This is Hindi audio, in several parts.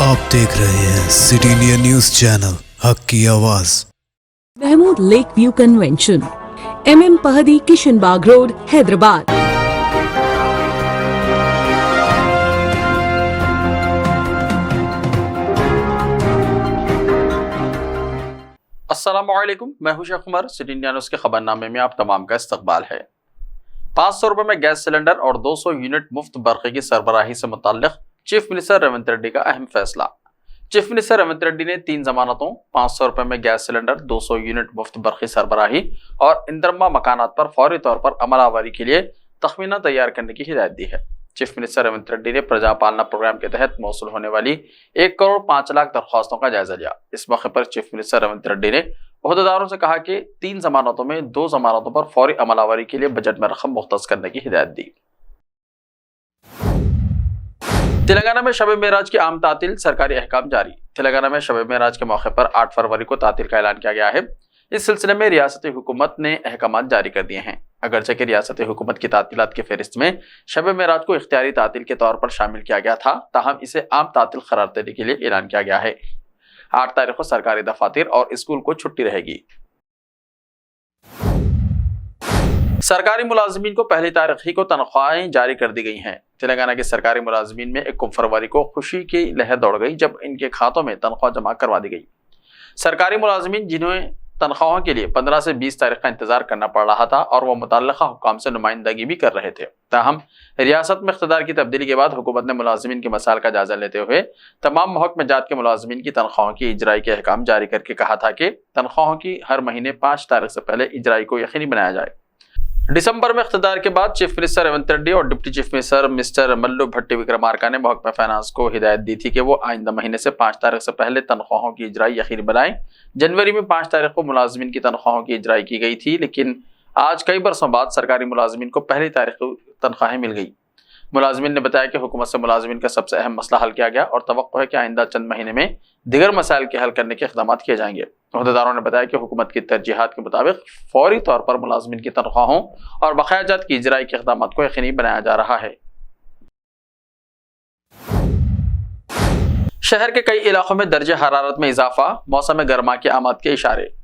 आप देख रहे हैं city India news channel, Haq ki Awaaz. Mahmood lake view convention, MM Pahadi, Kishanbagh road, Hyderabad. अस्सलामुअलैकुम, मैं हूं Sheikh Umar. City India news के खबरनामे में आप तमाम का इस्तकबाल है। 500 रुपए में गैस सिलेंडर और 200 यूनिट मुफ्त बरक़ी की सरबराही से मुताल्लिक़ चीफ मिनिस्टर रेवंत रेड्डी का अहम फैसला। चीफ मिनिस्टर रेवंत रेड्डी ने 3 जमानतों, 500 रुपए में गैस सिलेंडर, 200 यूनिट मुफ्त बरक़ी सरबराही और इंदरमा मकानात पर फौरी तौर पर अमलावरी के लिए तख्मीना तैयार करने की हिदायत दी है। चीफ मिनिस्टर रेवंत रेड्डी ने प्रजा पालना प्रोग्राम के तहत मौसूल होने वाली 1 करोड़ 5 लाख दरख्वास्तों का जायजा लिया। इस मौके पर चीफ मिनिस्टर रेवंत रेड्डी ने ओहदेदारों से कहा कि 3 जमानतों में 2 जमानतों पर फौरी अमलावरी के लिए बजट में रकम मुख्तस करने की हिदायत दी। तेलंगाना में शब मेराज की आम तातील, सरकारी अहकाम जारी। तेलंगाना में शब मेराज के मौके पर 8 फरवरी को तातील का ऐलान किया गया है। इस सिलसिले में रियासती हुकूमत ने अहकाम जारी कर दिए हैं। अगरचे कि रियासती हुकूमत की तातीलात की फहरिस्त में शब मेराज को इख्तियारी तातील के तौर पर शामिल किया गया था, ताहम इसे आम तातील करार देने के लिए ऐलान किया गया है। 8 तारीख को सरकारी दफातर और स्कूल को छुट्टी रहेगी। सरकारी मुलाजिमीन को पहली तारीख ही को तनख्वाहें जारी कर दी गई हैं। तेलंगाना के सरकारी मुलाजिमीन में 1 फरवरी को खुशी की लहर दौड़ गई जब इनके खातों में तनख्वाह जमा करवा दी गई। सरकारी मुलाजिमीन जिन्हें तनख्वाहों के लिए 15 से 20 तारीख का इंतजार करना पड़ रहा था और वह मुतल्लिका हुक्काम से नुमाइंदगी भी कर रहे थे, ताहम रियासत में इख्तिदार की तब्दीली के बाद हुकूमत ने मुलाजिमीन के मसाइल का जायजा लेते हुए तमाम महकमे जात के मुलाजिमीन की तनख्वाहों की इजराई के अहकाम जारी करके कहा था कि तनख्वाहों की हर महीने 5 तारीख से पहले इजराई को यकीनी बनाया जाए। दिसंबर में इख्तिदार के बाद चीफ मिनिस्टर रेवंत रेड्डी और deputy chief minister mister Mallu Bhatti Vikramarka ने महकमा फाइनेंस को हिदायत दी थी कि वो आइंदा महीने से 5 तारीख से पहले तनख्वाहों की इजराई यकीनी बनाएं। जनवरी में 5 तारीख को मुलाजिमीन की तनख्वाहों की इजराई की गई थी, लेकिन आज कई बरसों बाद सरकारी मुलाजिमीन को पहली तारीख को तनख्वाहें मिल गई। मुलाजिमीन ने बताया कि हुकूमत से मुलाजिमीन का सबसे अहम मसला हल किया गया और तवक्को है कि आइंदा चंद महीने में दीगर मसाइल के हल करने के इक़दाम किए जाएंगे। ओहदेदारों ने बताया कि हुकूमत की तरजीहात के मुताबिक फौरी तौर पर मुलाजिमीन की तनख्वाहों और बकाया जात की इजराई के इक़दाम को यकीनी बनाया जा रहा है। शहर के कई इलाकों में दर्जे हरारत में इजाफा, मौसम गर्मा की आमद के इशारे।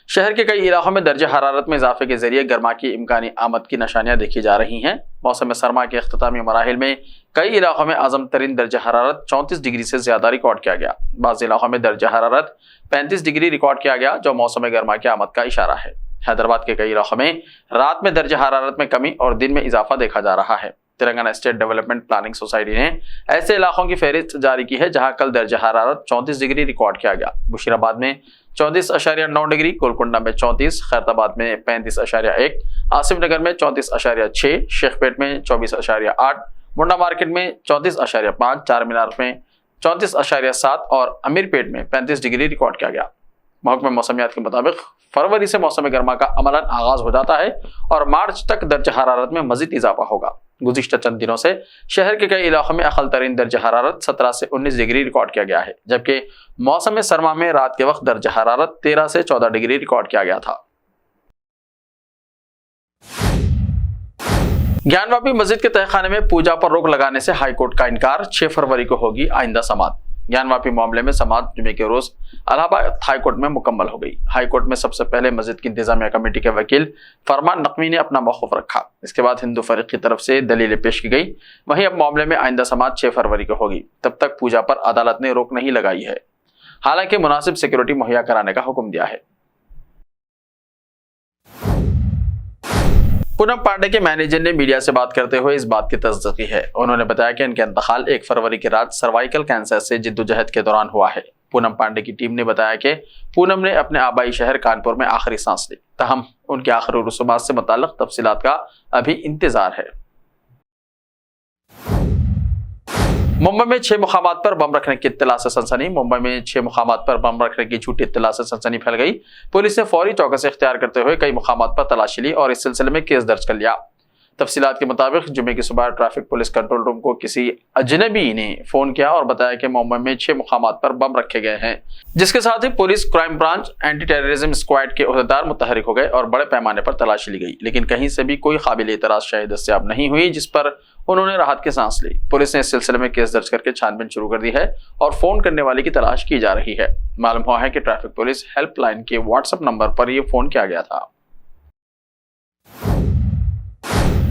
शहर के कई इलाकों में दर्जे हरारत में इजाफे के जरिए गर्मा की इम्कानी आमद की निशानियां देखी जा रही हैं। मौसम सरमा के अख्तामी मराहिल में कई इलाकों में आजम तरीन दर्जा हरारत 34 डिग्री से ज्यादा रिकॉर्ड किया गया। बाज़ इलाकों में दर्जा हरारत 35 डिग्री रिकॉर्ड किया गया, जो मौसम गर्मा की आमद का इशारा है। हैदराबाद के कई इलाकों में रात में दर्जा हरारत में कमी और दिन में इजाफा देखा जा रहा है। Telangana state development planning society ने ऐसे इलाकों की फहरिस्त जारी की है जहां कल दर्जा हरारत 34 डिग्री रिकॉर्ड किया गया। मुशीराबाद में 34.9 डिग्री, गोलकुंडा में 34, खैरताबाद में 35.1, आसिफ नगर में 34.6, शेखपेट में 24.8, मुंडा मार्केट में 34.5, चार मीनार में 34.7 और अमीरपेट में 35 डिग्री रिकॉर्ड किया गया। महकमा मौसमियात के मुताबिक फरवरी से मौसम गर्मा का अमलन आगाज हो जाता है और मार्च तक दर्जा हरारत में मजीद इजाफा होगा। गुज़िश्ता चंद दिनों से शहर के कई इलाकों में अक़ल तरीन दर्जा हरारत 17 से 19 डिग्री रिकॉर्ड किया गया है, जबकि मौसम सरमा में रात के वक्त दर्जा हरारत 13 से 14 डिग्री रिकॉर्ड किया गया था। ज्ञानवापी मस्जिद के तहखाने में पूजा पर रोक लगाने से हाईकोर्ट का इनकार, 6 फरवरी को होगी आइंदा समात। ज्ञानवापी मामले में समात जुमे के रोज इलाहाबाद हाईकोर्ट में मुकम्मल हो गई। हाईकोर्ट में सबसे पहले मस्जिद की इंतजामिया कमेटी के वकील फरमान नकवी ने अपना मौक़िफ़ रखा। इसके बाद हिंदू फरीक की तरफ से दलीलें पेश की गई। वहीं अब मामले में आइंदा समात 6 फरवरी को होगी। तब तक पूजा पर अदालत ने रोक नहीं लगाई है, हालांकि मुनासिब सिक्योरिटी मुहैया कराने का हुक्म दिया है। पूनम पांडे के मैनेजर ने मीडिया से बात करते हुए इस बात की तस्दीक की है। उन्होंने बताया कि इनका इंतकाल 1 फरवरी की रात सर्वाइकल कैंसर से जिद्दोजहद के दौरान हुआ है। पूनम पांडे की टीम ने बताया कि पूनम ने अपने आबाई शहर कानपुर में आखिरी सांस ली, ताहम उनके आखिरी रसूमात से मुताल्लिक तफसीलात का अभी इंतजार है। मुंबई में 6 मुकामात पर बम रखने की इत्तला से सनसनी। मुंबई में 6 मुकामात पर बम रखने की झूठी इत्तला से सनसनी फैल गई। पुलिस ने फौरी चौकसी इख्तियार करते हुए कई मुकामात पर तलाशी ली और इस सिलसिले में केस दर्ज कर लिया। तफसीलात के मुताबिक जुमे की सुबह ट्रैफिक पुलिस कंट्रोल रूम को किसी अजनबी ने फोन किया और बताया कि मुंबई में 6 मुकामात पर बम रखे गए हैं, जिसके साथ ही police, crime branch, anti terrorism squad के ओहदेदार मुतहरिक हो गए और बड़े पैमाने पर तलाशी ली गई, लेकिन कहीं से भी कोई काबिल एतराज शय दस्तयाब नहीं हुई, जिस पर उन्होंने राहत की सांस ली। पुलिस ने इस सिलसिले में केस दर्ज करके छानबीन शुरू कर दी है और फोन करने वाले की तलाश की जा रही है। मालूम हुआ है कि ट्रैफिक पुलिस हेल्पलाइन के व्हाट्सएप नंबर पर यह फोन किया गया था।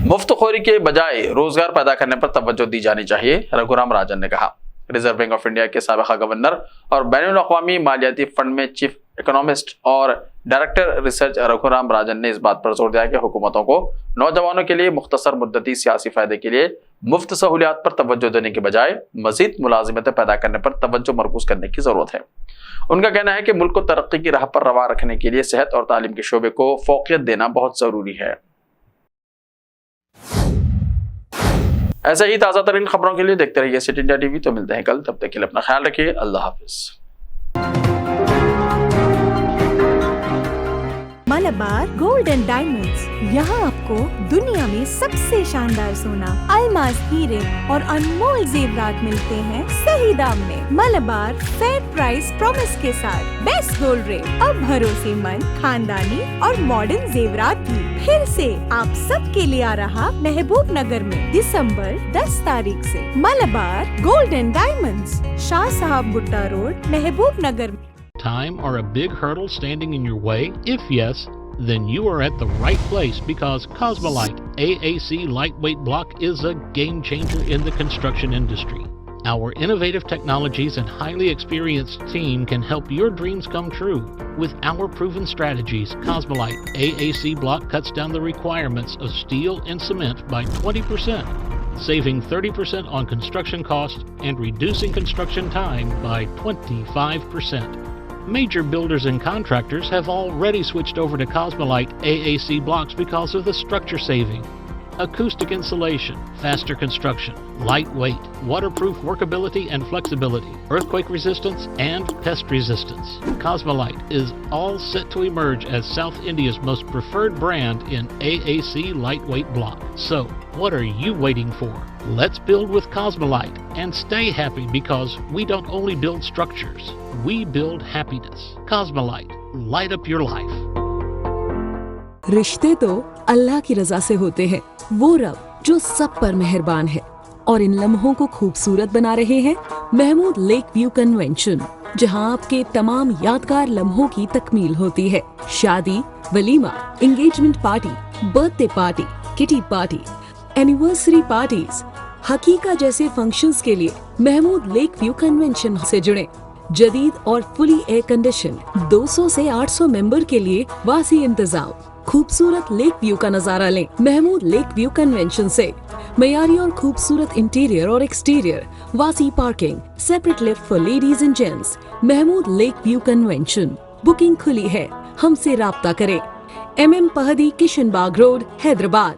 मुफ्तखोरी के बजाय रोजगार पैदा करने पर तवज्जो दी जानी चाहिए, रघुराम राजन ने कहा। रिजर्व बैंक ऑफ इंडिया के साबिक़ा गवर्नर और बैनुल अक़वामी मालियाती फंड में चीफ इकोनॉमिस्ट और डायरेक्टर रिसर्च रघुराम राजन ने इस बात पर जोर दिया कि हुकूमतों को नौजवानों के लिए मुख्तसर मुद्दती सियासी फायदे के लिए मुफ्त सहूलियात पर तवज्जो देने के बजाय मजीद मुलाजिमतें पैदा करने पर तवज्जो मरकूज करने की जरूरत है। उनका कहना है कि मुल्क को तरक्की की राह पर रवा रखने के लिए सेहत और तालीम के शोबे को फोकियत देना बहुत जरूरी है। ऐसे ही ताज़ा तरीन खबरों के लिए देखते रहिए सिटी इंडिया टीवी। तो मिलते हैं कल, तब तक के लिए अपना ख्याल रखिए। अल्लाह हाफिज। मलबार गोल्ड एंड डायमंड्स, यहाँ आपको दुनिया में सबसे शानदार सोना, अलमास हीरे और अनमोल जेवरात मिलते हैं सही दाम में। मलबार फेयर प्राइस प्रॉमिस के साथ बेस्ट गोल्ड रेट, अब भरोसेमंद, खानदानी और मॉडर्न जेवरात भी फिर से आप सब के लिए आ रहा महबूब नगर में दिसंबर 10 तारीख से। Malabar gold and diamonds, Shah साहब भुट्टा रोड, महबूब नगर में। Time or a big hurdle standing in your way? If yes, then you are at the right place, because Cosmolite AAC lightweight block is a game changer in the construction industry. Our innovative technologies and highly experienced team can help your dreams come true. With our proven strategies, Cosmolite AAC block cuts down the requirements of steel and cement by 20%, saving 30% on construction costs and reducing construction time by 25%. Major builders and contractors have already switched over to Cosmolite AAC blocks because of the structure saving, acoustic insulation, faster construction, lightweight, waterproof workability and flexibility, earthquake resistance, and pest resistance. Cosmolite is all set to emerge as South India's most preferred brand in AAC lightweight block. So, what are you waiting for? Let's build with Cosmolite and stay happy, because we don't only build structures, we build happiness. Cosmolite, light up your life. रिश्ते तो अल्लाह की रजा से होते हैं, वो रब जो सब पर मेहरबान है। और इन लम्हों को खूबसूरत बना रहे हैं महमूद लेक व्यू कन्वेंशन, जहां आपके तमाम यादगार लम्हों की तकमील होती है। शादी, वलीमा, engagement party, birthday party, kitty party, anniversary parties, हकीका जैसे फंक्शंस के लिए महमूद लेक व्यू कन्वेंशन से जुड़े। जदीद और फुली एयर कंडीशन 200 से 800 मेंबर के लिए वासी इंतजाम। खूबसूरत लेक व्यू का नजारा लें महमूद लेक व्यू कन्वेंशन से। मयारी और खूबसूरत इंटीरियर और एक्सटीरियर, वासी parking, separate lift for ladies and gents. Mahmood lake view convention, booking खुली है, हमसे राब्ता करें। MM Pahadi, Kishan Bagh road, Hyderabad.